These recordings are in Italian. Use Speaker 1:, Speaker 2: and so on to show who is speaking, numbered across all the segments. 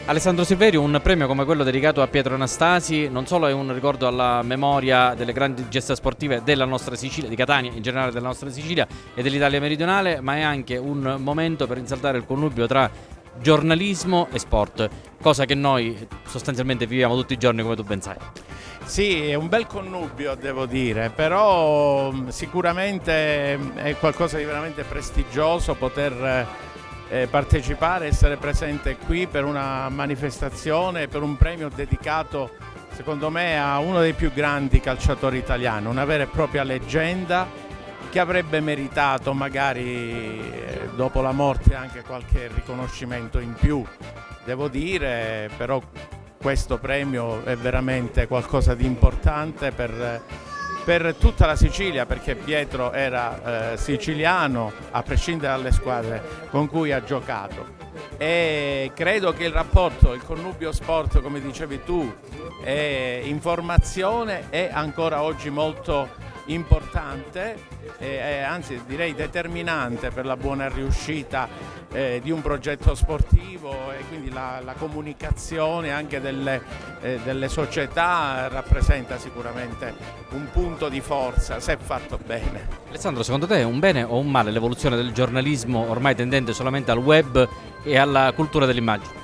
Speaker 1: Alessandro Silverio, un premio come quello dedicato a Pietro Anastasi non solo è un ricordo alla memoria delle grandi gesta sportive della nostra Sicilia, di Catania in generale, della nostra Sicilia e dell'Italia meridionale, ma è anche un momento per rinsaldare il connubio tra giornalismo e sport, cosa che noi sostanzialmente viviamo tutti i giorni, come tu ben sai.
Speaker 2: Sì, è un bel connubio, devo dire, però sicuramente è qualcosa di veramente prestigioso poter partecipare, essere presente qui per una manifestazione, per un premio dedicato secondo me a uno dei più grandi calciatori italiani, una vera e propria leggenda che avrebbe meritato magari dopo la morte anche qualche riconoscimento in più, devo dire, però questo premio è veramente qualcosa di importante per tutta la Sicilia, perché Pietro era siciliano a prescindere dalle squadre con cui ha giocato, e credo che il rapporto, il connubio sport, come dicevi tu, e informazione è ancora oggi molto importante, anzi direi determinante per la buona riuscita di un progetto sportivo, e quindi la comunicazione anche delle società rappresenta sicuramente un punto di forza se fatto bene.
Speaker 1: Alessandro, secondo te è un bene o un male l'evoluzione del giornalismo ormai tendente solamente al web e alla cultura dell'immagine?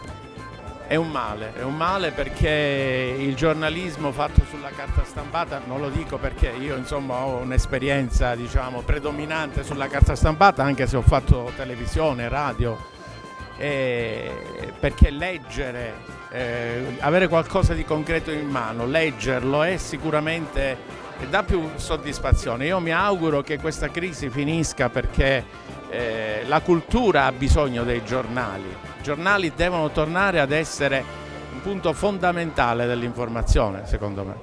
Speaker 2: È un male perché il giornalismo fatto sulla carta stampata, non lo dico perché io insomma ho un'esperienza diciamo predominante sulla carta stampata, anche se ho fatto televisione, radio, perché leggere, avere qualcosa di concreto in mano, leggerlo è sicuramente dà più soddisfazione. Io mi auguro che questa crisi finisca perché la cultura ha bisogno dei giornali. I giornali devono tornare ad essere un punto fondamentale dell'informazione, secondo me.